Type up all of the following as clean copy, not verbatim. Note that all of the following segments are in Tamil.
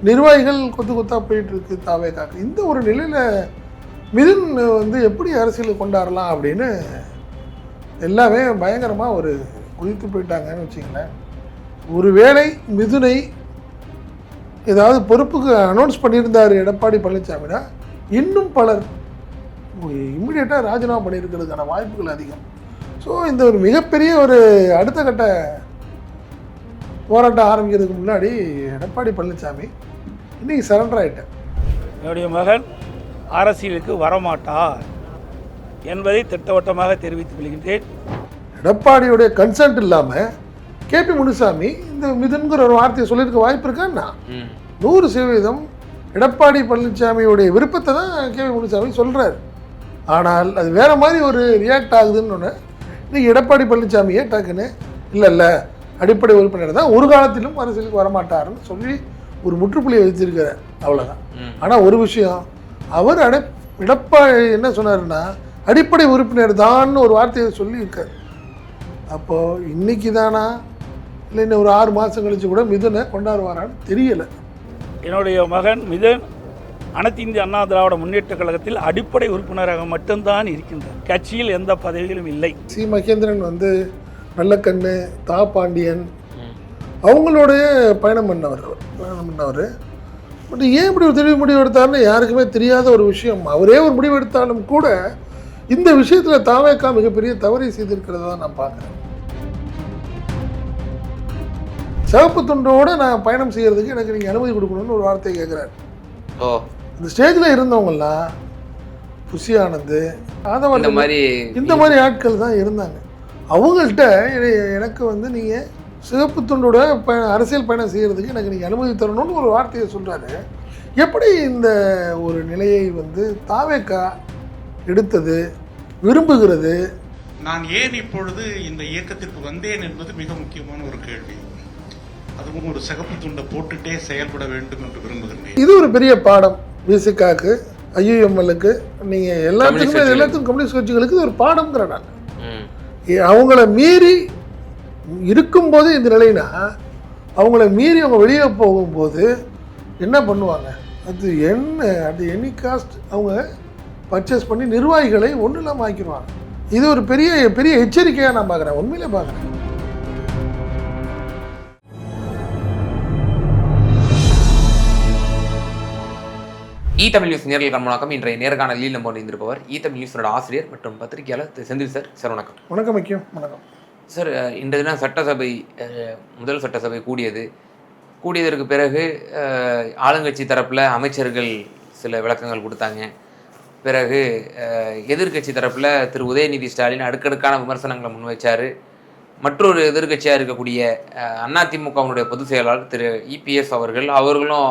நிர்வாகிகள் கொத்து கொத்தாக போயிட்டுருக்கு தாவேக்காக்கு. இந்த ஒரு நிலையில் மிதுன் வந்து எப்படி அரசியலுக்கு கொண்டாடலாம் அப்படின்னு எல்லாமே பயங்கரமாக ஒரு குதித்து போயிட்டாங்கன்னு வச்சுங்களேன். ஒருவேளை மிதுனை ஏதாவது பொறுப்புக்கு அனௌன்ஸ் பண்ணியிருந்தார் எடப்பாடி பழனிசாமினா இன்னும் பலர் இம்மிடியேட்டாக ராஜினாமா பண்ணியிருக்கிறதுக்கான வாய்ப்புகள் அதிகம். ஸோ இந்த ஒரு மிகப்பெரிய ஒரு அடுத்த கட்ட போராட்டம் ஆரம்பிக்கிறதுக்கு முன்னாடி எடப்பாடி பழனிசாமி இன்றைக்கி சரண்டர் ஆகிட்டார். என்னுடைய மகன் அரசியலுக்கு வரமாட்டார் என்பதை திட்டவட்டமாக தெரிவித்துக் கொள்கின்றேன். எடப்பாடியுடைய கன்சென்ட் இல்லாமல் கேபி முனுசாமி இந்த மிதுன்கிற ஒரு வார்த்தையை சொல்லியிருக்க வாய்ப்பு இருக்கான்னா 100% எடப்பாடி பழனிசாமியுடைய விருப்பத்தை தான் கேபி முனுசாமி சொல்கிறார். ஆனால் அது வேறு மாதிரி ஒரு ரியாக்ட் ஆகுதுன்னு ஒன்று இன்றைக்கி எடப்பாடி பழனிசாமியே டக்குன்னு இல்லை அடிப்படை உறுப்பினர் தான் ஒரு காலத்திலும் அரசியலுக்கு வரமாட்டாருன்னு சொல்லி ஒரு முற்றுப்புள்ளியை வச்சிருக்கிறார். அவ்வளோதான். ஆனால் ஒரு விஷயம் அவர் எடப்பாடி என்ன சொன்னார்னா அடிப்படை உறுப்பினர் தான் ஒரு வார்த்தையை சொல்லியிருக்கார். அப்போது இன்றைக்கி தானா இல்லை இன்னும் ஒரு 6 மாதம் கழித்து கூட மிதுனை கொண்டாடுவாரான்னு தெரியலை. என்னுடைய மகன் மிதுன் அனைத்து இந்திய அண்ணா திராவிட முன்னேற்ற கழகத்தில் அடிப்படை உறுப்பினராக மட்டும்தான் இருக்கின்றார். கட்சியில் எந்த பதவிகளும் இல்லை. சி மகேந்திரன் வந்து நல்லக்கண்ணு தா பாண்டியன் அவங்களோடைய பயணம் பண்ணவர். பட் ஏன் இப்படி ஒரு தெளிவு முடிவு எடுத்தாருன்னு யாருக்குமே தெரியாத ஒரு விஷயம். அவரே ஒரு முடிவு எடுத்தாலும் கூட இந்த விஷயத்தில் தாவேக்கா மிகப்பெரிய தவறை செய்திருக்கிறத தான் நான் பார்க்குறேன். சிவப்பு துண்டோடு நான் பயணம் செய்கிறதுக்கு எனக்கு நீங்கள் அனுமதி கொடுக்கணும்னு ஒரு வார்த்தையை கேட்குறாரு. இந்த ஸ்டேஜில் இருந்தவங்கலாம் புஷி ஆனந்த் இந்த மாதிரி ஆட்கள் தான் இருந்தாங்க. அவங்கள்ட்ட எனக்கு வந்து நீங்கள் சிவப்பு துண்டோட அரசியல் பயணம் செய்கிறதுக்கு எனக்கு நீங்கள் அனுமதி தரணும்னு ஒரு வார்த்தையை சொல்கிறாரு. எப்படி இந்த ஒரு நிலையை வந்து தாவேக்கா எடுத்தது விரும்புகிறது? நான் ஏன் இப்பொழுது இந்த இயக்கத்திற்கு வந்தேன் என்பது மிக முக்கியமான ஒரு கேள்வி. அதுவும் ஒரு சிகப்பு துண்டை போட்டுட்டே செயல்பட வேண்டும் என்று விரும்புகிறேன். இது ஒரு பெரிய பாடம் விசிகாக்கு, ஐயுஎம்எல்லுக்கு, நீங்கள் எல்லாத்துக்கும் கம்யூனிஸ்ட் கட்சிகளுக்கு இது ஒரு பாடம்ங்கிற நான். அவங்கள மீறி இருக்கும்போது இந்த நிலைனா அவங்கள மீறி அவங்க வெளியே போகும்போது என்ன பண்ணுவாங்க? அது எனி காஸ்ட் அவங்க பர்ச்சேஸ் பண்ணி நிர்வாகிகளை ஒன்றும் இல்லாமல் ஆக்கிடுவாங்க. இது ஒரு பெரிய பெரிய எச்சரிக்கையாக நான் பார்க்குறேன், உண்மையிலே பார்க்குறேன். தமிழ் நியூஸ் நேர்களுக்கு வணக்கம். இன்றைய நேர்காணலில் நம்ம இருந்திருப்பவர் தமிழ் நியூஸோட ஆசிரியர் மற்றும் பத்திரிகையாளர் திரு செந்தில் சார். சார் வணக்கம். வணக்கம் ஐக்கியம். வணக்கம் சார். இன்றைய தினம் சட்டசபை முதல் சட்டசபை கூடியதற்கு பிறகு ஆளுங்கட்சி தரப்பில் அமைச்சர்கள் சில விளக்கங்கள் கொடுத்தாங்க. பிறகு எதிர்கட்சி தரப்பில் திரு உதயநிதி ஸ்டாலின் அடுக்கடுக்கான விமர்சனங்களை முன்வைச்சார். மற்றொரு எதிர்கட்சியாக இருக்கக்கூடிய அதிமுகவினுடைய பொதுச் செயலாளர் திரு இபிஎஸ் அவர்களும்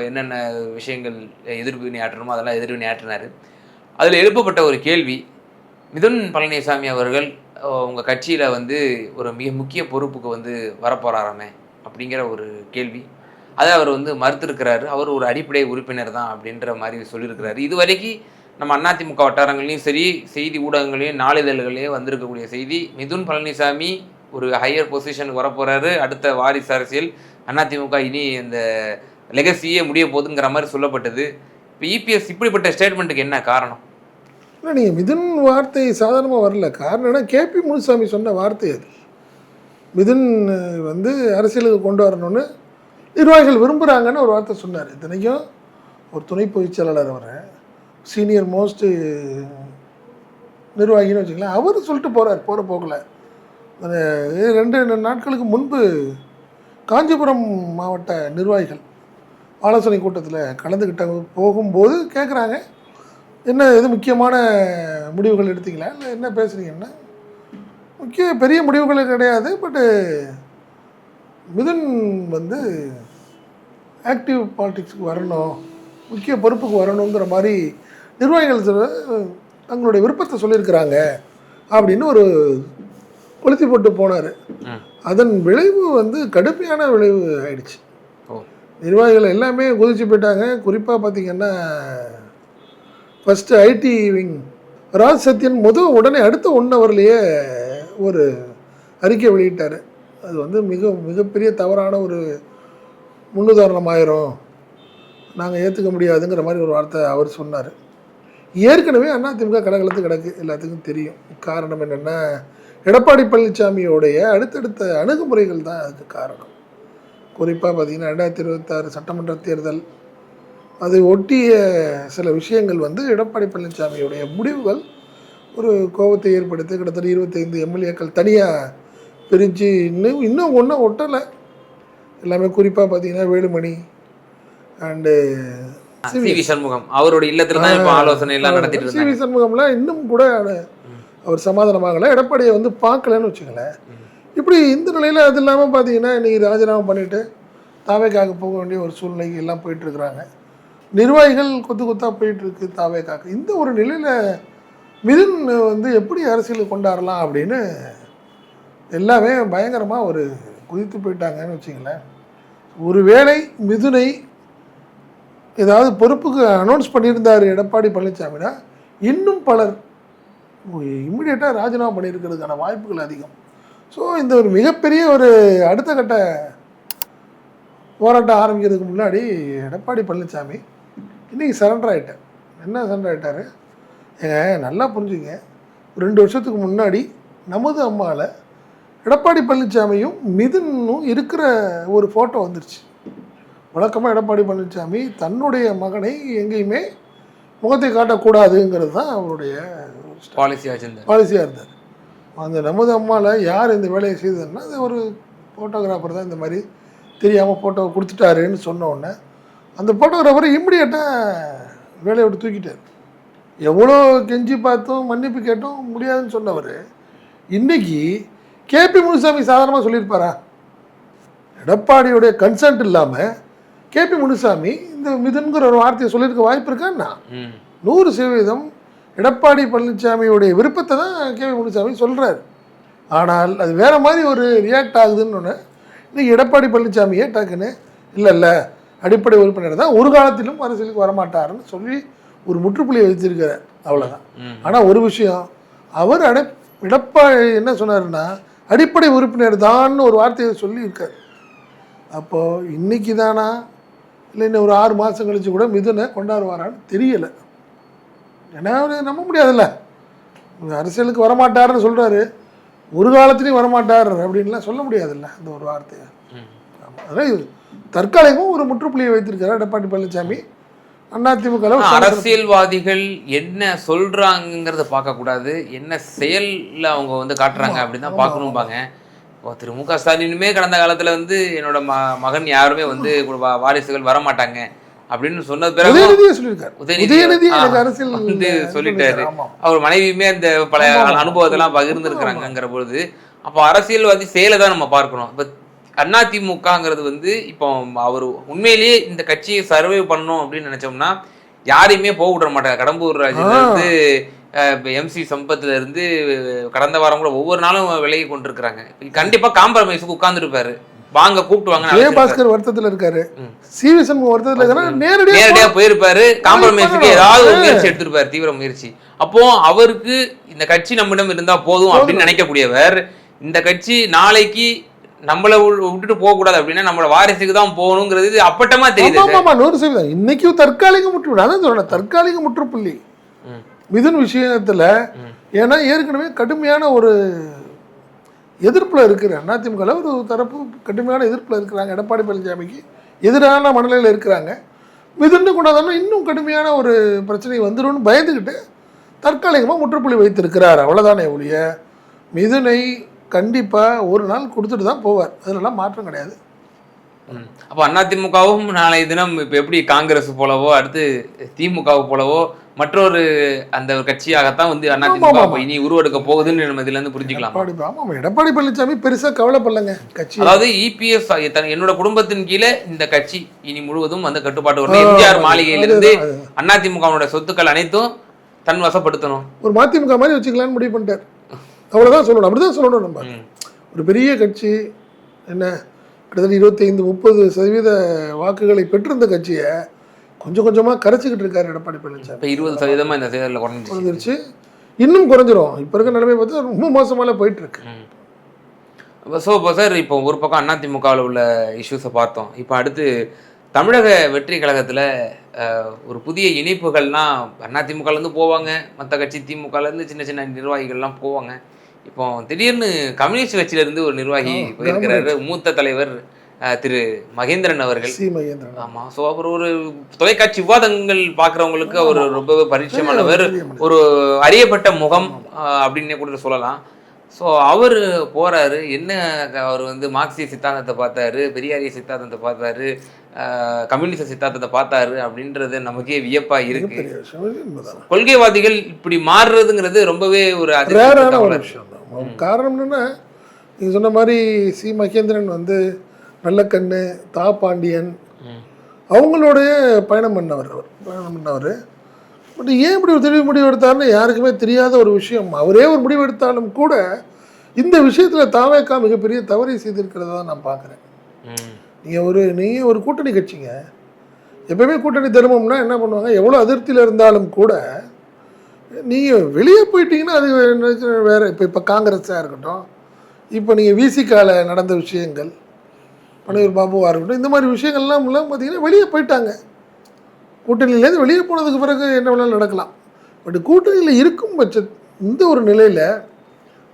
என்னென்ன விஷயங்கள் எதிர்வினை ஆற்றணுமோ அதெல்லாம் எதிர்வினை ஆற்றினார். அதில் எழுப்பப்பட்ட ஒரு கேள்வி, மிதுன் பழனிசாமி அவர்கள் உங்கள் கட்சியில் வந்து ஒரு மிக முக்கிய பொறுப்புக்கு வந்து வரப்போகிறாராமே அப்படிங்கிற ஒரு கேள்வி. அதை அவர் வந்து மறுத்திருக்கிறாரு. அவர் ஒரு அடிப்படை உறுப்பினர் தான் அப்படின்ற மாதிரி சொல்லியிருக்கிறாரு. இது வரைக்கும் நம்ம அதிமுக வட்டாரங்களையும் சரி செய்தி ஊடகங்களையும் நாளிதழ்களையும் வந்திருக்கக்கூடிய செய்தி, மிதுன் பழனிசாமி ஒரு ஹையர் பொசிஷனுக்கு வரப்போகிறாரு, அடுத்த வாரிசு அரசியல் அதிமுக இனி இந்த லெகசியே முடிய போகுதுங்கிற மாதிரி சொல்லப்பட்டது. இப்போ இபிஎஸ் இப்படிப்பட்ட ஸ்டேட்மெண்ட்டுக்கு என்ன காரணம்? இல்லை, நீங்கள் மிதுன் வார்த்தை சாதாரணமாக வரல. காரணம் என்ன, கேபி முனுசாமி சொன்ன வார்த்தை அது. மிதுன் வந்து அரசியலுக்கு கொண்டு வரணும்னு நிர்வாகிகள் விரும்புகிறாங்கன்னு ஒரு வார்த்தை சொன்னார். இத்தனைக்கும் ஒரு துணை பொதுச் செயலாளர் வர சீனியர் மோஸ்ட் நிர்வாகின்னு வச்சுக்கலாம், அவர் சொல்லிட்டு போகிறார். போகிற போகல 2 நாட்களுக்கு முன்பு காஞ்சிபுரம் மாவட்ட நிர்வாகிகள் ஆலோசனை கூட்டத்தில் கலந்துக்கிட்டாங்க. போகும்போது கேட்குறாங்க, என்ன எது முக்கியமான முடிவுகள் எடுத்தீங்களா, இல்லை என்ன பேசுகிறீங்கன்னா, பெரிய முடிவுகள் கிடையாது, பட்டு மிதுன் வந்து ஆக்டிவ் பாலிடிக்ஸுக்கு வரணும், முக்கிய பொறுப்புக்கு வரணுங்கிற மாதிரி நிர்வாகிகள் தங்களுடைய விருப்பத்தை சொல்லியிருக்கிறாங்க அப்படின்னு ஒரு கொளுத்தி போட்டு போனார். அதன் விளைவு வந்து கடுமையான விளைவு ஆயிடுச்சு. நிர்வாகிகள் எல்லாமே குதிச்சு போயிட்டாங்க. குறிப்பாக பார்த்திங்கன்னா first IT wing Raj Sathyan உடனே அடுத்த 1 ஹவர்லேயே ஒரு அறிக்கை வெளியிட்டார். அது வந்து மிகப்பெரிய தவறான ஒரு முன்னுதாரணமாயிரும், நாங்கள் ஏற்றுக்க முடியாதுங்கிற மாதிரி ஒரு வார்த்தை அவர் சொன்னார். ஏற்கனவே அதிமுக கலகலத்து கிடக்கு, எல்லாத்துக்கும் தெரியும். காரணம் என்னென்னா, எடப்பாடி பழனிசாமியோடைய அடுத்தடுத்த அணுகுமுறைகள் தான் அதுக்கு காரணம். குறிப்பாக பார்த்திங்கன்னா 2026 சட்டமன்ற தேர்தல், அதை ஒட்டிய சில விஷயங்கள் எடப்பாடி பழனிசாமியுடைய முடிவுகள் ஒரு கோபத்தை ஏற்படுத்தி கிட்டத்தட்ட 25 எம்எல்ஏக்கள் தனியாக பிரிஞ்சு இன்னும் ஒன்றும் ஒட்டலை. எல்லாமே குறிப்பாக பார்த்தீங்கன்னா வேலுமணி அண்டு சிவி சண்முகம் அவருடைய இல்லத்தில் தான் இப்போ ஆலோசனை எல்லாம் நடத்திட்டு சிவி சண்முகம்லாம் இன்னும் கூட அவர் சமாதானமாகலை, எடப்பாடியை பார்க்கலன்னு வச்சுக்கலேன். இப்படி இந்த நிலையில் அது இல்லாமல் பார்த்தீங்கன்னா இன்றைக்கி ராஜினாமா பண்ணிவிட்டு தாவேக்காக போக வேண்டிய ஒரு சூழ்நிலைக்கு எல்லாம் போயிட்டுருக்குறாங்க. நிர்வாகிகள் கொத்தாக போயிட்டுருக்கு தாவேக்காக. இந்த ஒரு நிலையில் மிதுன் எப்படி அரசியல் கொண்டாடலாம் அப்படின்னு எல்லாமே பயங்கரமாக ஒரு குதித்து போயிட்டாங்கன்னு வச்சுங்களேன். ஒருவேளை மிதுனை ஏதாவது பொறுப்புக்கு அனௌன்ஸ் பண்ணியிருந்தார் எடப்பாடி பழனிசாமினா இன்னும் பலர் இம்மிடியேட்டாக ராஜினாமா பண்ணியிருக்கிறதுக்கான வாய்ப்புகள் அதிகம். ஸோ இந்த ஒரு மிகப்பெரிய ஒரு அடுத்த கட்ட போராட்டம் ஆரம்பிக்கிறதுக்கு முன்னாடி எடப்பாடி பழனிசாமி இன்றைக்கி சரண்டர் ஆகிட்டார். என்ன சரண்டர் ஆகிட்டார்? நல்லா புரிஞ்சுங்க, 2 வருஷத்துக்கு முன்னாடி நமது அம்மாவில் எடப்பாடி பழனிசாமியும் மிதுனும் இருக்கிற ஒரு ஃபோட்டோ வந்துருச்சு. வழக்கமாக எடப்பாடி பழனிசாமி தன்னுடைய மகனை எங்கேயுமே முகத்தை காட்டக்கூடாதுங்கிறது தான் அவருடைய பாலிசியாக இருந்தார். அந்த நமது அம்மாவில் யார் இந்த வேலையை செய்ததுன்னா அது ஒரு ஃபோட்டோகிராஃபர் தான் இந்த மாதிரி தெரியாமல் ஃபோட்டோவை கொடுத்துட்டாருன்னு சொன்ன உடனே அந்த ஃபோட்டோகிராஃபரை இம்மிடியேட்டாக வேலையை விட்டு தூக்கிட்டார். எவ்வளோ கெஞ்சி பார்த்தும் மன்னிப்பு கேட்டும் முடியாதுன்னு சொன்னவர் இன்றைக்கி கேபி முனுசாமி சாதாரணமாக சொல்லியிருப்பாரா? எடப்பாடியுடைய கன்சென்ட் இல்லாமல் கேபி முனுசாமி இந்த மிதுன்கிற ஒரு வார்த்தையை சொல்லியிருக்க வாய்ப்பு இருக்கான்னா 100% எடப்பாடி பழனிசாமியுடைய விருப்பத்தை தான் கேபி முனுசாமி சொல்கிறார். ஆனால் அது வேறு மாதிரி ஒரு ரியாக்ட் ஆகுதுன்னு ஒன்று இன்றைக்கி எடப்பாடி பழனிசாமியே டக்குன்னு இல்லை அடிப்படை உறுப்பினர் தான் ஒரு காலத்திலும் அரசியலுக்கு வரமாட்டாருன்னு சொல்லி ஒரு முற்றுப்புள்ளியை வச்சிருக்கிறார், அவ்வளோதான். ஆனால் ஒரு விஷயம், அவர் எடப்பாடி என்ன சொன்னார்னா அடிப்படை உறுப்பினர் தான் ஒரு வார்த்தையை சொல்லியிருக்கார். அப்போது இன்றைக்கி தானா இல்லை இன்னும் ஒரு 6 மாதம் கழித்து கூட மிதுனை கொண்டாடுவாரான்னு தெரியலை. ஏன்னா நம்ப முடியாதுல்ல, அரசியலுக்கு வரமாட்டார்னு சொல்கிறாரு, ஒரு காலத்துலேயும் வரமாட்டார் அப்படின்லாம் சொல்ல முடியாதுல்ல அந்த ஒரு வார்த்தையை. அதனால் தற்காலிகமும் ஒரு முற்றுப்புள்ளியை வைத்திருக்கிறார் எடப்பாடி பழனிசாமி. அதிமுக அரசியல்வாதிகள் என்ன சொல்றாங்கிறத பார்க்கக்கூடாது, என்ன செயலில் அவங்க காட்டுறாங்க அப்படின்னு தான் பார்க்கணும்பாங்க. திரு மு க ஸ்டாலினுமே கடந்த காலத்தில் என்னோட மகன் யாருமே வாரிசுகள் வரமாட்டாங்க அப்படின்னு சொன்னது பிறகு சொல்லிட்டாரு. அவர் மனைவியுமே அந்த பல அனுபவத்தெல்லாம் பகிர்ந்துருக்கிறாங்கிற பொழுது அப்போ அரசியல்வாதி செயலை தான் நம்ம பார்க்கணும். இப்போ அதிமுகங்கிறது இப்போ அவர் உண்மையிலேயே இந்த கட்சியை சர்வே பண்ணணும் அப்படின்னு நினைச்சோம்னா யாரையுமே போக விட மாட்டாங்க. கடம்பூர் ராஜிலிருந்து எம்சி சம்பத்துல இருந்து கடந்த வாரம் கூட ஒவ்வொரு நாளும் விலகி கொண்டிருக்கிறாங்க. கண்டிப்பா காம்ப்ரமைஸுக்கு உட்கார்ந்துருப்பாரு, வாங்க கூப்பிட்டு வாங்க. விஜயபாஸ்கர் வருத்தத்துல இருக்காரு, சிவி சண்முகம் வருத்தத்துல இருக்காரு, நேரடியா போயிருப்பாரு, காம்ப்ரமைஸுக்கு ஏதாவது ஒரு முயற்சி எடுத்திருப்பாரு, தீவிர முயற்சி. அப்போ அவருக்கு இந்த கட்சி நம்மிடம் இருந்தா போதும் அப்படின்னு நினைக்கக்கூடியவர் இந்த கட்சி நாளைக்கு நம்மளை விட்டுட்டு போக கூடாது அப்படின்னா நம்மளோட வாரிசுக்கு தான் போகணுங்கிறது அப்பட்டமா தெரியுது. இன்னைக்கும் தற்காலிக தற்காலிக முற்றுப்புள்ளி மிதுன் விஷயத்துல. ஏன்னா ஏற்கனவே கடுமையான ஒரு எதிர்ப்புல இருக்கிற அதிமுக ஒரு தரப்பு கடுமையான எதிர்ப்புல இருக்கிறாங்க, எடப்பாடி பழனிசாமிக்கு எதிரான மனநிலையில் இருக்கிறாங்க. மிதுன்னு கொண்டாதான் இன்னும் கடுமையான ஒரு பிரச்சனை வந்துடும் பயந்துக்கிட்டு தற்காலிகமாக முற்றுப்புள்ளி வைத்திருக்கிறார், அவ்வளோதானே ஒழிய மிதுனை கண்டிப்பாக ஒரு நாள் கொடுத்துட்டு தான் போவார், அதெல்லாம் மாற்றம் கிடையாது. அப்போ அதிமுகவும் நாளை தினம் இப்போ எப்படி காங்கிரஸ் போலவோ அடுத்து திமுக போலவோ மற்றொரு அந்த ஒரு கட்சியாகத்தான் அதிமுக இனி உருவெடுக்க போகுதுன்னு நம்ம இதுல இருந்து புரிஞ்சுக்கலாம். ஆமாம், எடப்பாடி பழனிசாமி பெருசாக கவலைப்படலங்க கட்சி. அதாவது இபிஎஸ் என்னோட குடும்பத்தின் கீழே இந்த கட்சி இனி முழுவதும் கட்டுப்பாட்டு வரணும். எம்ஜிஆர் மாளிகையிலிருந்து அதிமுகவோட சொத்துக்கள் அனைத்தும் தன் வசப்படுத்தணும், ஒரு மதிமுக மாதிரி வச்சுக்கலான்னு முடிவு பண்ணிட்டார். அவ்வளோதான் சொல்லணும், அப்படிதான் சொல்லணும். நம்ம ஒரு பெரிய கட்சி என்ன கிட்டத்தட்ட 25-30% வாக்குகளை பெற்றிருந்த கட்சியை கொஞ்சம் கொஞ்சமாக கரைச்சிக்கிட்டு இருக்காரு எடப்பாடி பழனிசாமி. 20% இந்த தேர்தலில் குறைஞ்சிருச்சு, இன்னும் குறைஞ்சிரும். இப்போ இருக்க நிலைமை பார்த்தா ரொம்ப மோசமாக போயிட்டு இருக்கு. ஸோ இப்போ சார் இப்போ ஒரு பக்கம் அதிமுகவில் உள்ள இஷ்யூஸை பார்த்தோம். இப்போ அடுத்து தமிழக வெற்றி கழகத்தில் ஒரு புதிய இணைப்புகள்லாம் அதிமுகலேருந்து போவாங்க, மற்ற கட்சி திமுகலேருந்து சின்ன சின்ன நிர்வாகிகள்லாம் போவாங்க. இப்போ திடீர்னு கம்யூனிஸ்ட் கட்சியிலேருந்து ஒரு நிர்வாகி போயிருக்கிறாரு, மூத்த தலைவர் திரு மகேந்திரன் அவர்கள். மகேந்திரன். ஆமாம். ஸோ அவர் ஒரு தொலைக்காட்சி விவாதங்கள் பார்க்குறவங்களுக்கு அவர் ரொம்பவே பரிச்சயமானவர், ஒரு அறியப்பட்ட முகம் அப்படின்னு கூட சொல்லலாம். ஸோ அவர் போகிறாரு, என்ன அவர் மார்க்சிய சித்தாந்தத்தை பார்த்தாரு, பெரியாரிய சித்தாந்தத்தை பார்த்தாரு, கம்யூனிஸ்ட் சித்தாந்தத்தை பார்த்தாரு அப்படின்றது நமக்கே வியப்பாக இருக்கு. கொள்கைவாதிகள் இப்படி மாறுறதுங்கிறது ரொம்பவே ஒரு விஷயம் தான். காரணம் என்னன்னா, நீங்கள் சொன்ன மாதிரி மகேந்திரன் நல்லக்கண்ணு, தா பாண்டியன் அவங்களோடைய பயணம் பண்ணவர். பட் ஏன் இப்படி ஒரு தெளிவு முடிவு எடுத்தாருன்னு யாருக்குமே தெரியாத ஒரு விஷயம். அவரே ஒரு முடிவு எடுத்தாலும் கூட இந்த விஷயத்தில் தாவேக்கா மிகப்பெரிய தவறை செய்திருக்கிறத தான் நான் பார்க்குறேன். நீங்கள் ஒரு கூட்டணி கட்சிங்க, எப்பவுமே கூட்டணி தர்மம்னா என்ன பண்ணுவாங்க, எவ்வளோ அதிருப்தியில் இருந்தாலும் கூட நீங்கள் வெளியே போயிட்டீங்கன்னா அது வேறு. இப்போ காங்கிரஸாக இருக்கட்டும், இப்போ நீங்கள் விசிகால நடந்த விஷயங்கள், பனையூர் பாபுவாக இருக்கட்டும், இந்த மாதிரி விஷயங்கள்லாம் பார்த்தீங்கன்னா வெளியே போயிட்டாங்க. கூட்டணியிலேருந்து வெளியே போனதுக்கு பிறகு என்ன வேணாலும் நடக்கலாம். பட் கூட்டணியில் இருக்கும் இந்த ஒரு நிலையில்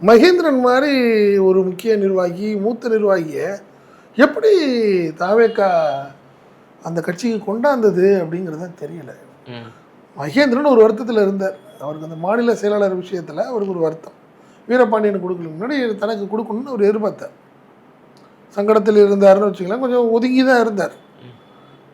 மகேந்திரன் மாதிரி ஒரு முக்கிய நிர்வாகி, மூத்த நிர்வாகியை எப்படி தாவேக்கா அந்த கட்சிக்கு கொண்டாந்தது அப்படிங்கிறது தெரியல. மகேந்திரன் ஒரு வருத்தத்தில் இருந்தார். அவருக்கு அந்த மாநில செயலாளர் விஷயத்தில் அவருக்கு ஒரு வருத்தம். வீரபாண்டியனுக்கு கொடுக்கணும் முன்னாடி தனக்கு கொடுக்கணும்னு அவர் எதிர்பார்த்தார். சங்கடத்தில் இருந்தாருன்னு வச்சுக்கலாம், கொஞ்சம் ஒதுங்கி தான் இருந்தார்.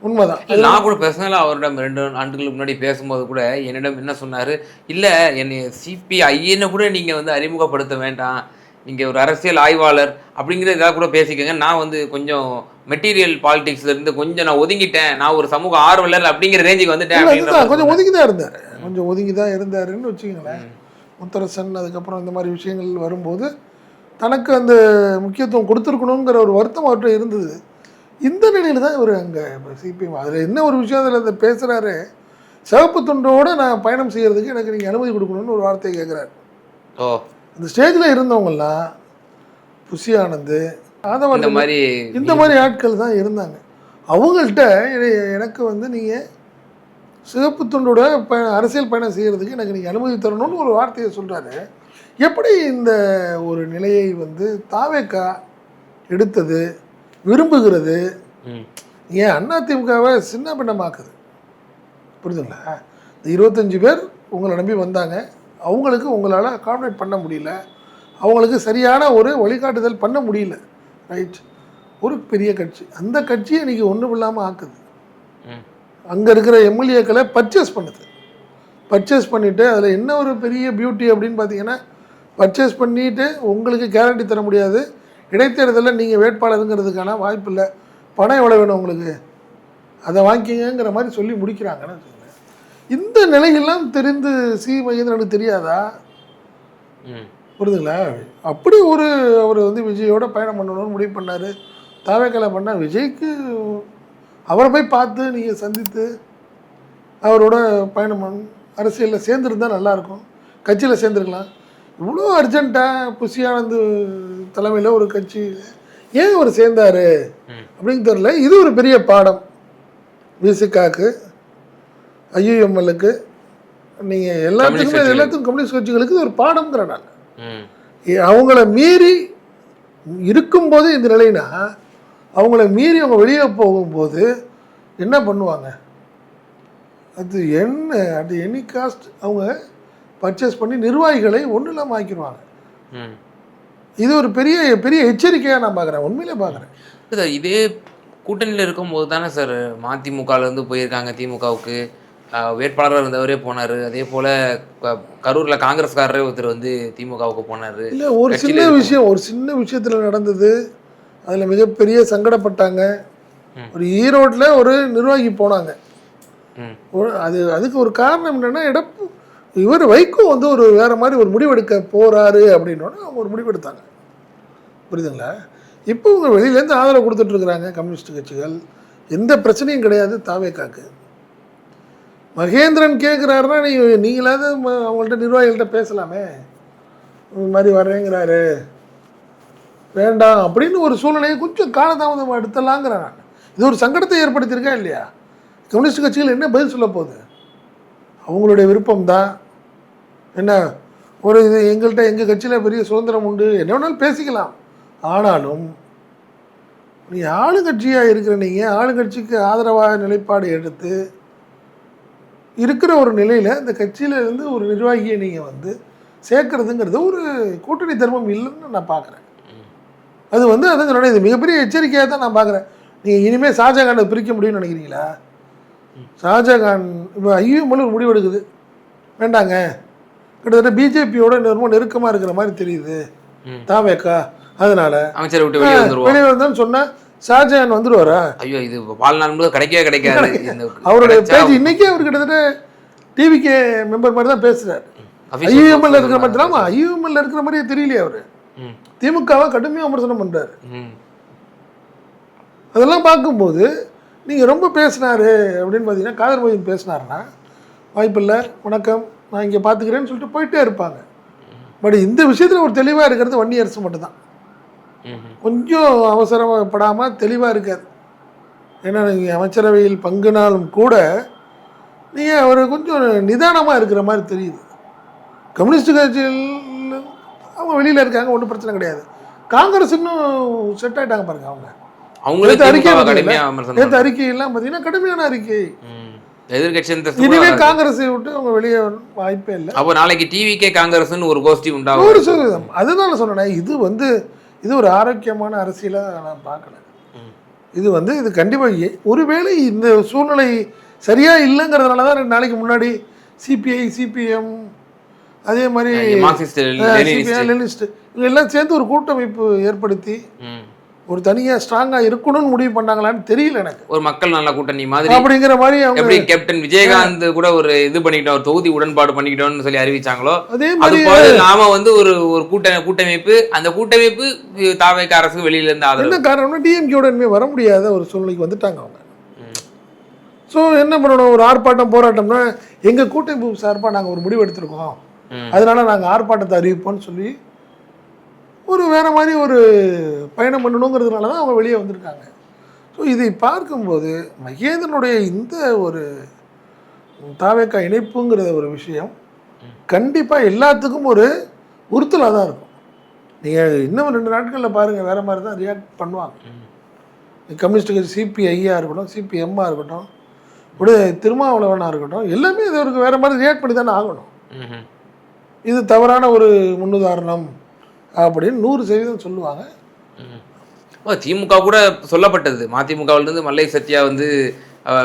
உண்மைதான். நான் கூட பர்சனலாக அவரிடம் 2 ஆண்டுகளுக்கு முன்னாடி பேசும்போது கூட என்னிடம் என்ன சொன்னார், இல்லை என்னை சிபிஐன்னு கூட நீங்கள் அறிமுகப்படுத்த வேண்டாம், நீங்கள் ஒரு அரசியல் ஆய்வாளர் அப்படிங்கிற இதாக கூட பேசிக்கோங்க, நான் கொஞ்சம் மெட்டீரியல் பாலிடிக்ஸ்லேருந்து கொஞ்சம் நான் ஒதுங்கிட்டேன், நான் ஒரு சமூக ஆர்வலர் அப்படிங்கிற ரேஞ்சுக்கு வந்துட்டேன். கொஞ்சம் ஒதுங்கி தான் இருந்தாருன்னு வச்சுக்கோங்களேன். முத்தரசன் அதுக்கப்புறம் இந்த மாதிரி விஷயங்கள் வரும்போது தனக்கு அந்த முக்கியத்துவம் கொடுத்துருக்கணுங்கிற ஒரு வருத்தம் அவர்கிட்ட இருந்தது. இந்த நிலையில் தான் இவர் அங்கே சிபிஎம் அதில் என்ன ஒரு விஷயம் அதில் அந்த பேசுகிறாரு, சிவப்பு துண்டோடு நான் பயணம் செய்கிறதுக்கு எனக்கு நீங்கள் அனுமதி கொடுக்கணும்னு ஒரு வார்த்தையை கேட்குறாரு. அந்த ஸ்டேஜில் இருந்தவங்கெல்லாம் புஷி ஆனந்த், இந்த மாதிரி ஆட்கள் தான் இருந்தாங்க. அவங்கள்ட்ட எனக்கு நீங்கள் சிவப்பு துண்டோட அரசியல் பயணம் செய்கிறதுக்கு எனக்கு நீங்கள் அனுமதி தரணும்னு ஒரு வார்த்தையை சொல்கிறாரு. எப்படி இந்த ஒரு நிலையை தாவேக்கா எடுத்தது, விரும்புகிறது, ஏன் அதிமுகவை சின்ன பின்னமாக்குது? புரியுதுங்களா? இந்த 25 பேர் உங்களை நம்பி வந்தாங்க, அவங்களுக்கு உங்களால் அகாமடேட் பண்ண முடியல, அவங்களுக்கு சரியான ஒரு வழிகாட்டுதல் பண்ண முடியல, ரைட்? ஒரு பெரிய கட்சி, அந்த கட்சியை இன்றைக்கி ஒன்றும் இல்லாமல் ஆக்குது. அங்கே இருக்கிற எம்எல்ஏக்களை பர்ச்சேஸ் பண்ணுது. பர்ச்சேஸ் பண்ணிவிட்டு அதில் என்ன ஒரு பெரிய பியூட்டி அப்படின்னு பார்த்தீங்கன்னா, பர்ச்சேஸ் பண்ணிவிட்டு உங்களுக்கு கேரண்டி தர முடியாது, இடைத்தேர்தலில் நீங்கள் வேட்பாளருங்கிறதுக்கான வாய்ப்பு இல்லை, பணம் எவ்வளோ வேணும் உங்களுக்கு, அதை வாங்கிக்கங்கிற மாதிரி சொல்லி முடிக்கிறாங்கன்னு வச்சுக்கோங்க. இந்த நிலையெல்லாம் தெரிந்து மகேந்திரனுக்கு தெரியாதா? புரியுதுங்களா? அப்படி அவர் விஜயோட பயணம் பண்ணணும்னு முடிவு பண்ணார். தாவேக்கலை பண்ணால் விஜய்க்கு அவரை போய் பார்த்து நீங்கள் சந்தித்து அவரோட பயணம் அரசியலில் சேர்ந்துருந்தால் நல்லாயிருக்கும், கட்சியில் சேர்ந்துருக்கலாம். இவ்வளோ அர்ஜென்ட்டாக புஷி ஆனந்த் தலைமையில் ஒரு கட்சி ஏன் அவர் சேர்ந்தார் அப்படின்னு தெரில. இது ஒரு பெரிய பாடம் விசிகாக்கு, ஐயுஎம்எல்லுக்கு, நீங்கள் எல்லாத்துக்கும் கம்யூனிஸ்ட் கட்சிகளுக்கு இது ஒரு பாடம்ங்கிற. நான் அவங்கள மீறி இருக்கும்போது இந்த நிலைனா, அவங்கள மீறி அவங்க வெளியே போகும்போது என்ன பண்ணுவாங்க? அது என்ன, அது எனி காஸ்ட் அவங்க பர்ச்சேஸ் பண்ணி நிர்வாகிகளை ஒன்றும் இல்லாமல் ஆக்கிடுவாங்க. இது ஒரு பெரிய பெரிய எச்சரிக்கையாக நான் பார்க்குறேன், உண்மையிலே பார்க்குறேன். சார் இதே கூட்டணியில் இருக்கும்போது தானே சார் மதிமுகலேருந்து போயிருக்காங்க திமுகவுக்கு, வேட்பாளராக இருந்தவரே போனார். அதே போல் கரூரில் காங்கிரஸ்காரரே ஒருத்தர் திமுகவுக்கு போனார். இல்லை, ஒரு சின்ன விஷயத்தில் நடந்தது, அதில் மிகப்பெரிய சங்கடப்பட்டாங்க. ஒரு ஈரோட்டில் ஒரு நிர்வாகி போனாங்க. அதுக்கு ஒரு காரணம் என்னென்னா, இவர் வைகோ ஒரு வேறு மாதிரி ஒரு முடிவெடுக்க போகிறாரு அப்படின்னோன்னா அவங்க ஒரு முடிவெடுத்தாங்க. புரியுதுங்களா? இப்போ இவங்க வெளியிலேருந்து ஆதரவு கொடுத்துட்ருக்குறாங்க கம்யூனிஸ்ட் கட்சிகள், எந்த பிரச்சனையும் கிடையாது தாவேக்காக்கு. மகேந்திரன் கேட்குறாருன்னா நீங்களாவது அவங்கள்ட்ட நிர்வாகிகள்கிட்ட பேசலாமே, இந்த மாதிரி வர்றேங்கிறாரு, வேண்டாம் அப்படின்னு ஒரு சூழ்நிலையை கொஞ்சம் காலதாமதம் எடுத்துடலாங்கிறேன் நான். இது ஒரு சங்கடத்தை ஏற்படுத்தியிருக்கா இல்லையா? கம்யூனிஸ்ட் கட்சிகள் என்ன பதில் சொல்ல போகுது? அவங்களுடைய விருப்பம்தான். என்ன ஒரு இது எங்கள்கிட்ட எங்கள் கட்சியில் பெரிய சுதந்திரம் உண்டு, என்ன வேணாலும் பேசிக்கலாம். ஆனாலும் நீ ஆளுங்கட்சியாக இருக்கிற நீங்கள் ஆளுங்கட்சிக்கு ஆதரவாக நிலைப்பாடு எடுத்து இருக்கிற ஒரு நிலையில் இந்த கட்சியிலேருந்து ஒரு நிர்வாகியை நீங்கள் வந்து சேர்க்கறதுங்கிறது ஒரு கூட்டணி தர்மம் இல்லைன்னு நான் பார்க்குறேன். அது வந்து அதான் சொல்கிறேன், இது மிகப்பெரிய எச்சரிக்கையாக தான் நான் பார்க்குறேன். நீங்கள் இனிமேல் ஷாஜகானை பிரிக்க முடியும்னு நினைக்கிறீங்களா? ஷாஜகான் இப்போ ஐயூஎம்எல் ஒரு முடிவு எடுக்குது, வேண்டாங்க, கிட்டத்தட்ட பிஜேபியோட ரொம்ப நெருக்கமாக இருக்கிற மாதிரி தெரியுது தாவேக்கா, அதனால அமைச்சரை விட்டு வெளியே வந்தோன்னு சொன்னால் ஷாஜகான் வந்துடுவாரா? ஐயோ, இது வாழ்நாள் முழுவதும் கிடைக்காது. அவருடைய பேச்சு இன்னைக்கே அவர் கிட்டத்தட்ட டிவிகே மெம்பர் மாதிரி தான் பேசுறாரு. ஐயூஎம்எல் இருக்கிற மாதிரி தான், ஐயூஎம்எல் இருக்கிற மாதிரியே தெரியலையே. அவர் திமுகவை கடுமையாக விமர்சனம் பண்றாரு. அதெல்லாம் பார்க்கும்போது நீங்கள் ரொம்ப பேசினாரு அப்படின்னு பார்த்தீங்கன்னா, காதர் மொய்தீன் பேசினாருன்னா வாய்ப்பில்லை, வணக்கம், நான் இங்கே பார்த்துக்கிறேன்னு சொல்லிட்டு போயிட்டே இருப்பாங்க. பட் இந்த விஷயத்தில் ஒரு தெளிவாக இருக்கிறது வன்னியரசு மட்டும்தான். கொஞ்சம் அவசரப்படாமல் தெளிவாக இருக்காது. ஏன்னா நீங்கள் அமைச்சரவையில் பங்குனாலும் கூட நீங்கள் அவர் கொஞ்சம் நிதானமாக இருக்கிற மாதிரி தெரியுது. கம்யூனிஸ்ட் கட்சியில் அவங்க வெளியில் இருக்காங்க, ஒன்றும் பிரச்சனை கிடையாது. காங்கிரஸ் இன்னும் செட் ஆகிட்டாங்க பாருங்க. அவங்க அறிக்கையெல்லாம் பார்த்தீங்கன்னா கடுமையான அறிக்கை. இதுவே காங்கிரஸை விட்டு அவங்க வெளியே வாய்ப்பே இல்லை. அப்போ நாளைக்கு டிவிகே காங்கிரஸ் ஒரு கோஷ்டி உண்டாகும். 100%. அதுதான் சொன்னேன், இது ஒரு ஆரோக்கியமான அரசியலாக நான் பார்க்கல. இது கண்டிப்பாக ஒருவேளை இந்த சூழ்நிலை சரியா இல்லைங்கிறதுனால தான் 2 நாளைக்கு முன்னாடி சிபிஐ, சிபிஎம், அதே மாதிரி லெனினிஸ்ட் இவங்க எல்லாம் சேர்ந்து ஒரு கூட்டமைப்பு ஏற்படுத்தி ஒரு தனியாக ஸ்ட்ராங்காக இருக்கணும்னு முடிவு பண்ணாங்களான்னு தெரியல எனக்கு. ஒரு மக்கள் நல்ல கூட்டணி மாதிரி அப்படிங்கிற மாதிரி எப்படி கேப்டன் விஜயகாந்த் கூட ஒரு இது பண்ணிக்கிட்டோம், ஒரு தொகுதி உடன்பாடு பண்ணிக்கிட்டோம்னு சொல்லி அறிவிச்சாங்களோ, அதே மாதிரி நாம வந்து ஒரு கூட்டமைப்பு, அந்த கூட்டமைப்பு தாவேக அரசு வெளியில இருந்து ஆதரவு. என்ன காரணம்னா டிஎம்கேயோட இனிமேல் வர முடியாத ஒரு சூழ்நிலைக்கு வந்துட்டாங்க அவங்க. ஸோ என்ன பண்ணணும், ஒரு ஆர்ப்பாட்டம் போராட்டம்னா எங்கள் கூட்டமைப்பு சார்பாக நாங்கள் ஒரு முடிவு எடுத்திருக்கோம், அதனால நாங்கள் ஆர்ப்பாட்டத்தை அறிவிப்போம்னு சொல்லி ஒரு வேறு மாதிரி ஒரு பயணம் பண்ணணுங்கிறதுனால தான் அவங்க வெளியே வந்திருக்காங்க. ஸோ இதை பார்க்கும்போது மகேந்திரனுடைய இந்த ஒரு தாவேக்கா இணைப்புங்கிற ஒரு விஷயம் கண்டிப்பாக எல்லாத்துக்கும் ஒரு உறுத்தலாக தான் இருக்கும். நீங்கள் இன்னும் 2 நாட்களில் பாருங்கள், வேறு மாதிரி தான் ரியாக்ட் பண்ணுவாங்க. கம்யூனிஸ்ட் கட்சி சிபிஐயாக இருக்கட்டும், சிபிஎம்மாக இருக்கட்டும், ஒரு திருமாவளவனாக இருக்கட்டும், எல்லாமே இது ஒரு வேறு மாதிரி ரியாக்ட் பண்ணி தானே ஆகணும். இது தவறான ஒரு முன்னுதாரணம் அப்படின்னு 100% சொல்லுவாங்க. திமுக கூட சொல்லப்பட்டது, மதிமுகவிலிருந்து மல்லை சத்யா வந்து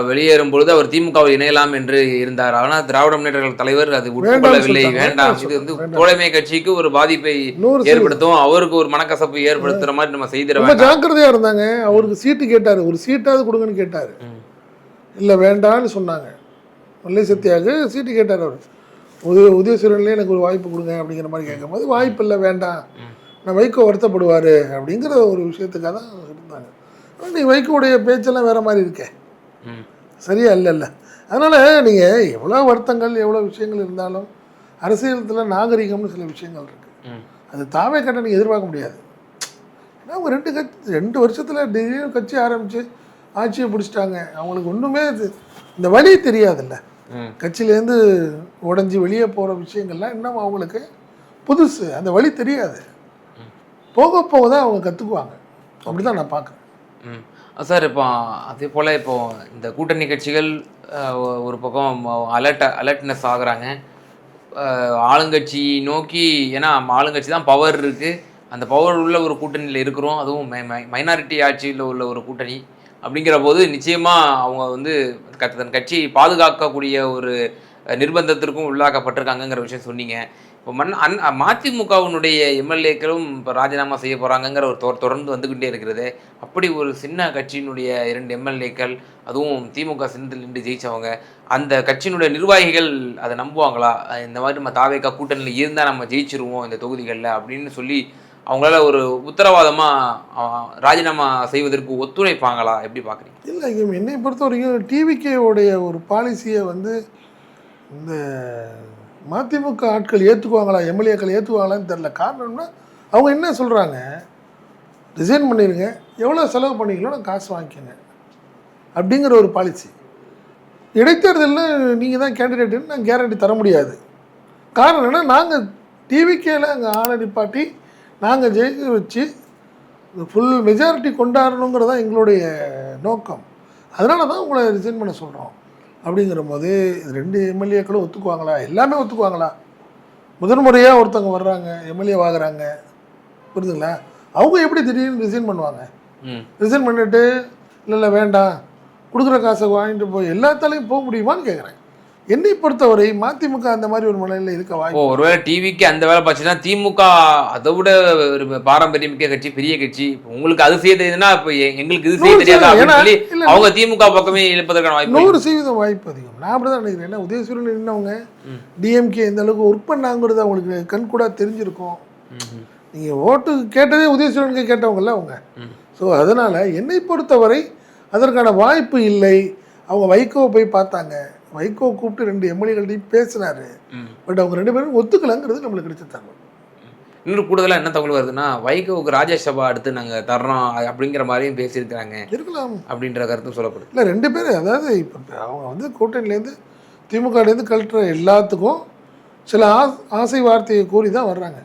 வெளியேறும் பொழுது அவர் திமுகவில் இணையலாம் என்று இருந்தார். ஆனால் திராவிட முன்னேற்ற கழக தலைவர் அது உட்கொள்ளவில்லை, வேண்டாம், இது வந்து தோழமை கட்சிக்கு ஒரு பாதிப்பை ஏற்படுத்தும், அவருக்கு ஒரு மனக்கசப்பு ஏற்படுத்துற மாதிரி நம்ம செய்திருவோம். ஜாக்கிரதையா இருந்தாங்க. அவருக்கு சீட்டு கேட்டாரு, ஒரு சீட்டாவது கொடுங்கன்னு கேட்டாரு, இல்லை வேண்டான்னு சொன்னாங்க. மல்லை சத்யாவுக்கு சீட்டு கேட்டார் அவர். உதயசூரன்லேயே எனக்கு ஒரு வாய்ப்பு கொடுங்க அப்படிங்கிற மாதிரி கேட்கும்போது வாய்ப்பு இல்லை, வேண்டாம், நான் வைகோ வருத்தப்படுவார் அப்படிங்கிற ஒரு விஷயத்துக்காக தான் இருந்தாங்க. ஆனால் நீ வைகோடைய பேச்செல்லாம் வேறு மாதிரி இருக்கே, சரியா இல்லைல்ல. அதனால் நீங்கள் எவ்வளோ வருத்தங்கள் எவ்வளோ விஷயங்கள் இருந்தாலும் அரசியலத்தில் நாகரிகம்னு சில விஷயங்கள் இருக்குது. அது தாவே கட்ட நீங்கள் எதிர்பார்க்க முடியாது. ஏன்னா அவங்க 2 வருஷத்தில் திடீர்னு கட்சி ஆரம்பித்து ஆட்சியை பிடிச்சிட்டாங்க. அவங்களுக்கு ஒன்றுமே இந்த வழி தெரியாதுல்ல. கட்சியிலேருந்து உடஞ்சி வெளியே போகிற விஷயங்கள்லாம் இன்னும் அவங்களுக்கு புதுசு, அந்த வழி தெரியாது. போக போக தான் அவங்க கற்றுக்குவாங்க. அப்படி தான் நான் பார்க்குறேன். சார், இப்போ அதே போல் இப்போது இந்த கூட்டணி கட்சிகள் ஒரு பக்கம் அலர்ட்னஸ் ஆகுறாங்க ஆளுங்கட்சி நோக்கி. ஏன்னா ஆளுங்கட்சி தான் பவர் இருக்குது, அந்த பவர் உள்ள ஒரு கூட்டணியில் இருக்கிறோம், அதுவும் மைனாரிட்டி ஆட்சியில் உள்ள ஒரு கூட்டணி. அப்படிங்கிற போது நிச்சயமாக அவங்க வந்து தன் கட்சியை பாதுகாக்கக்கூடிய ஒரு நிர்பந்தத்திற்கும் உள்ளாக்கப்பட்டிருக்காங்கங்கிற விஷயம் சொன்னீங்க. இப்போ மதிமுகவினுடைய எம்எல்ஏக்களும் இப்போ ராஜினாமா செய்ய போகிறாங்கங்கிற ஒரு தொடர்ந்து வந்துக்கிட்டே இருக்கிறது. அப்படி ஒரு சின்ன கட்சியினுடைய 2 எம்எல்ஏக்கள், அதுவும் திமுக சின்னத்தில் நின்று ஜெயித்தவங்க, அந்த கட்சியினுடைய நிர்வாகிகள் அதை நம்புவாங்களா? இந்த மாதிரி நம்ம தாவேக்கா கூட்டணியில் இருந்தால் நம்ம ஜெயிச்சிருவோம் இந்த தொகுதிகளில் அப்படின்னு சொல்லி அவங்களால ஒரு உத்தரவாதமாக ராஜினாமா செய்வதற்கு ஒத்துழைப்பாங்களா? எப்படி பார்க்குறீங்க? இல்லை, என்னை பொறுத்த வரைக்கும் டிவிகேவுடைய ஒரு பாலிசியை வந்து இந்த மதிமுக ஆட்கள் ஏற்றுக்குவாங்களா, எம்எல்ஏக்கள் ஏற்றுக்குவாங்களான்னு தெரில. காரணம்னா அவங்க என்ன சொல்கிறாங்க, ரிசைன் பண்ணிடுங்க, எவ்வளோ செலவு பண்ணீங்களோ நான் காசு வாங்கிக்கோங்க அப்படிங்கிற ஒரு பாலிசி. இடைத்தேர்தலில் நீங்கள் தான் கேண்டிடேட்டுன்னு நான் கேரண்டி தர முடியாது. காரணம் என்னன்னா, நாங்கள் டிவிகேல அங்கே ஆளை நிப்பாட்டி நாங்கள் ஜெயிக்க வச்சு ஃபுல் மெஜாரிட்டி கொண்டாடணுங்கிறது தான் எங்களுடைய நோக்கம். அதனால தான் உங்களை ரிசைன் பண்ண சொல்கிறோம். அப்படிங்கிற போது இது 2 எம்எல்ஏக்களும் ஒத்துக்குவாங்களா? எல்லாமே ஒத்துக்குவாங்களா? முதன் முறையாக ஒருத்தவங்க வர்றாங்க, எம்எல்ஏ ஆகுறாங்க, புரியுதுங்களா? அவங்க எப்படி திடீர்னு ரிசைன் பண்ணுவாங்க? ரிசைன் பண்ணிட்டு இல்லை வேண்டாம் கொடுக்குற காசை வாங்கிட்டு போய் எல்லாத்தாலையும் போக முடியுமான்னு கேட்குறேன். என்னை பொறுத்தவரை மதிமுக அந்த மாதிரி ஒரு நிலையில் இருக்க வாய்ப்பு. ஒருவேளை டிவிக்கு அந்த வேலை பார்த்துன்னா திமுக அதை விட ஒரு பாரம்பரியமிக்க கட்சி, பெரிய கட்சி, உங்களுக்கு அது செய்ய தெரியுதுன்னா இப்போ எங்களுக்கு இது செய்ய தெரியாது அப்படின்னு சொல்லி அவங்க திமுக பக்கமே இழுப்பதற்கான வாய்ப்பு 100% வாய்ப்பு அதிகம். நான் அப்படி தான் நினைக்கிறேன். ஏன்னா உதயசூரியன் நின்றவங்க டிஎம்கே எந்த அளவுக்கு ஒர்க் பண்ணாங்கிறது அவங்களுக்கு கண்கூடா தெரிஞ்சிருக்கும். நீங்கள் ஓட்டு கேட்டதே உதயசூரியனுக்கு கேட்டவங்கல்ல அவங்க. ஸோ அதனால் என்னை பொறுத்தவரை அதற்கான வாய்ப்பு இல்லை. அவங்க வைகோவை போய் பார்த்தாங்க, வைகோ கூப்பிட்டு 2 எம்எல்ஏகள்டையும் பேசினாரு. பட் அவங்க 2 பேரும் ஒத்துக்கலங்கிறது நம்மளுக்கு கிடைச்ச தகவல். இன்னொரு கூடுதலாக என்ன தகவல் வருதுன்னா, வைகோவுக்கு ராஜ்யசபா அடுத்து நாங்கள் தர்றோம் அப்படிங்கிற மாதிரியும் பேசியிருக்கிறாங்க இருக்கலாம் அப்படின்ற கருத்தும் சொல்லப்படுது. இல்லை 2 பேர், அதாவது இப்போ அவங்க வந்து கூட்டணிலேருந்து திமுகலேருந்து கழட்டுற எல்லாத்துக்கும் சில ஆசை வார்த்தையை கூறி தான் வர்றாங்க.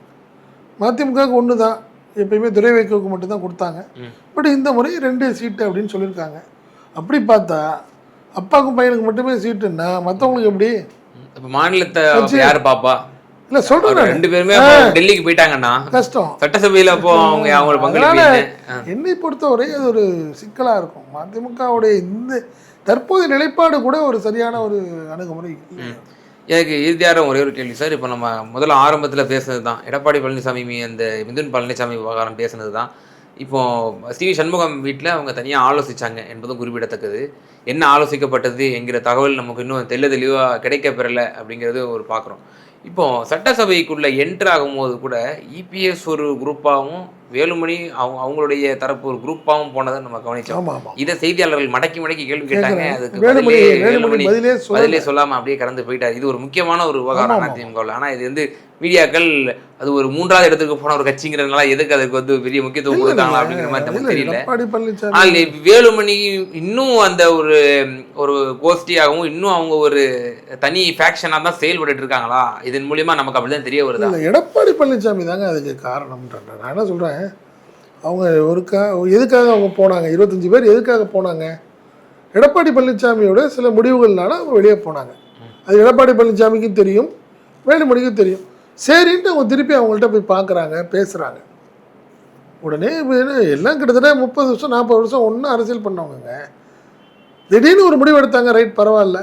மதிமுகவுக்கு ஒன்று தான், எப்பயுமே துரை வைகோவுக்கு மட்டும்தான் கொடுத்தாங்க. பட் இந்த முறை 2 சீட்டு அப்படின்னு சொல்லியிருக்காங்க. அப்படி பார்த்தா அப்பாவுக்கும் பையனுக்கு மட்டுமே சீட்டுன்னா மற்றவங்களுக்கு எப்படி? இப்போ மாநிலத்தை யார் பாப்பா? இல்லை சொல்கிறேன், 2 பேருமே டெல்லிக்கு போயிட்டாங்கன்னா கஷ்டம். சட்டசபையில் அப்போ அவங்களோட பங்களிப்பு என்னை பொறுத்தவரை அது ஒரு சிக்கலாக இருக்கும். மதிமுகவுடைய இந்த தற்போதைய நிலைப்பாடு கூட ஒரு சரியான ஒரு அணுகுமுறை. எனக்கு இறுதியாக ஒரே ஒரு கேள்வி சார். இப்போ நம்ம முதல்ல ஆரம்பத்தில் பேசுனது தான் எடப்பாடி பழனிசாமி அந்த மிதுன் பழனிசாமி விவகாரம் பேசுனது தான். இப்போ சி சண்முகம் வீட்டில் அவங்க தனியாக ஆலோசித்தாங்க என்பதும் குறிப்பிடத்தக்கது. என்ன ஆலோசிக்கப்பட்டது என்கிற தகவல் நமக்கு இன்னும் தெளிவாக கிடைக்க பெறலை அப்படிங்கிறது ஒரு பார்க்குறோம். இப்போ சட்டசபைக்குள்ளே என்ட்ரு ஆகும்போது கூட இபிஎஸ் ஒரு குரூப்பாகவும் வேலுமணி அவங்களுடைய தரப்பு ஒரு குரூப்பாகவும் போனதை நம்ம கவனிச்சோம். இதை செய்தியாளர்கள் மடக்கி கேள்வி கேட்டாங்க. அதுக்கு வேலுமணி பதிலே சொல்லாமல் அப்படியே கடந்து போயிட்டார். இது ஒரு முக்கியமான ஒரு விவகாரம் அதிமுகவில். ஆனால் இது வந்து மீடியாக்கள் அது ஒரு 3வது இடத்துக்கு போன ஒரு கட்சிங்கிறதுனால எதுக்கு அதுக்கு வந்து பெரிய முக்கியத்துவம் கொடுத்தாங்க அப்படிங்கிற மாதிரி நமக்கு தெரியல. ஆனால் வேலுமணி இன்னும் அந்த ஒரு கோஷ்டியாகவும் இன்னும் அவங்க ஒரு தனி ஃபேக்ஷனாக தான் செயல்பட்டு இருக்காங்களா? இதன் மூலியமா நமக்கு அப்படிதான் தெரிய வருது. எடப்பாடி பழனிசாமி தாங்க அதுக்கு காரணம்ன்ற. நான் என்ன சொல்கிறேன், அவங்க எதுக்காக அவங்க போனாங்க, 25 பேர் எதுக்காக போனாங்க? எடப்பாடி பழனிசாமியோட சில முடிவுகள்னால அவங்க வெளியே போனாங்க. அது எடப்பாடி பழனிசாமிக்கும் தெரியும், வேலுமணிக்கும் தெரியும். சரின்ட்டு அவங்க திருப்பி அவங்கள்ட்ட போய் பார்க்குறாங்க, பேசுகிறாங்க. உடனே எல்லாம் கிட்டத்தட்ட 30 வருஷம் 40 வருஷம் ஒன்றும் அரசியல் பண்ணவங்க திடீர்னு ஒரு முடிவு எடுத்தாங்க. ரைட், பரவாயில்ல.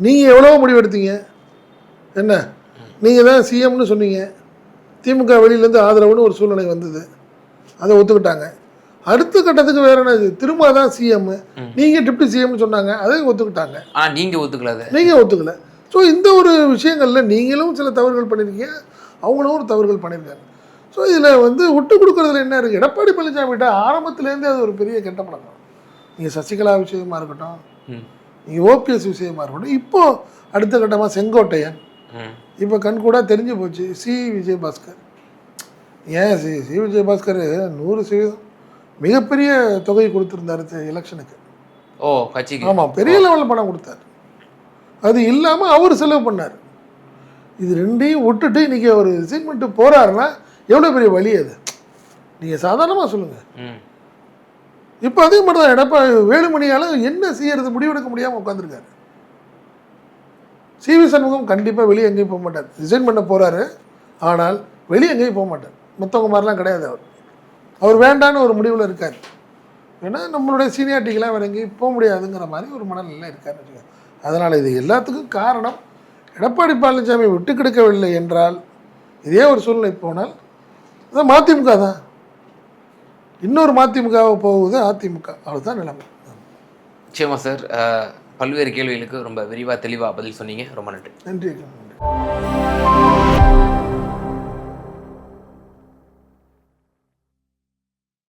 நீங்கள் எவ்வளோ முடிவு எடுத்தீங்க? என்ன, நீங்கள் தான் சிஎம்னு சொன்னீங்க, திமுக வெளியிலேருந்து ஆதரவுன்னு ஒரு சூழ்நிலை வந்தது, அதை ஒத்துக்கிட்டாங்க. அடுத்த கட்டத்துக்கு வேற என்ன, திரும்ப தான் சிஎம், நீங்கள் டிப்டி சிஎம்னு சொன்னாங்க, அதையும் ஒத்துக்கிட்டாங்க. நீங்கள் ஒத்துக்கல. ஸோ இந்த ஒரு விஷயங்களில் நீங்களும் சில தவறுகள் பண்ணியிருக்கீங்க, அவங்களும் ஒரு தவறுகள் பண்ணியிருக்காங்க. ஸோ இதில் வந்து விட்டு கொடுக்குறதுல என்ன இருக்குது? எடப்பாடி பழனிசாமிகிட்ட ஆரம்பத்துலேருந்தே அது ஒரு பெரிய கெட்ட பழக்கம். நீங்கள் சசிகலா விஷயமா இருக்கட்டும், நீங்கள் ஓபிஎஸ் விஷயமா இருக்கட்டும், இப்போது அடுத்த கட்டமாக செங்கோட்டையன், இப்போ கண்கூடா தெரிஞ்சு போச்சு சி விஜயபாஸ்கர். ஏன் சி விஜயபாஸ்கர் 100% மிகப்பெரிய தொகை கொடுத்துருந்தாரு எலெக்ஷனுக்கு. ஆமாம், பெரிய லெவலில் பணம் கொடுத்தாரு. அது இல்லாமல் அவர் செலவு பண்ணார். இது 2ஐயும் விட்டுட்டு இன்றைக்கி அவர் ரிசைன்மெண்ட்டு போகிறாருன்னா எவ்வளோ பெரிய வழி அது, நீங்கள் சாதாரணமாக சொல்லுங்கள். இப்போ அதே மாதிரி தான் எடப்பாடி வேலுமணியால் என்ன செய்யறது முடிவெடுக்க முடியாமல் உட்காந்துருக்காரு. சிவி சண்முகம் கண்டிப்பாக வெளியே எங்கேயும் போக மாட்டார். ரிசைன் பண்ண போகிறாரு, ஆனால் வெளியே எங்கேயும் போக மாட்டார். மற்றவங்க மாதிரிலாம் கிடையாது. அவர் வேண்டான்னு ஒரு முடிவில் இருக்கார். ஏன்னா நம்மளுடைய சீனியாரிட்டிக்கெலாம் வேறு எங்கேயும் போக முடியாதுங்கிற மாதிரி ஒரு மனநிலை இருக்கார். அதனால் இது எல்லாத்துக்கும் காரணம் எடப்பாடி பழனிசாமி விட்டு கிடைக்கவில்லை என்றால் இதே ஒரு சூழ்நிலை போனால் அதான் மதிமுக தான். இன்னொரு மதிமுகவை போகுது அதிமுக, அவ்வளோதான் நிலைமை. நிச்சயமா சார். பல்வேறு கேள்விகளுக்கு ரொம்ப விரிவாக தெளிவாக பதில் சொன்னீங்க. ரொம்ப நன்றி. நன்றி.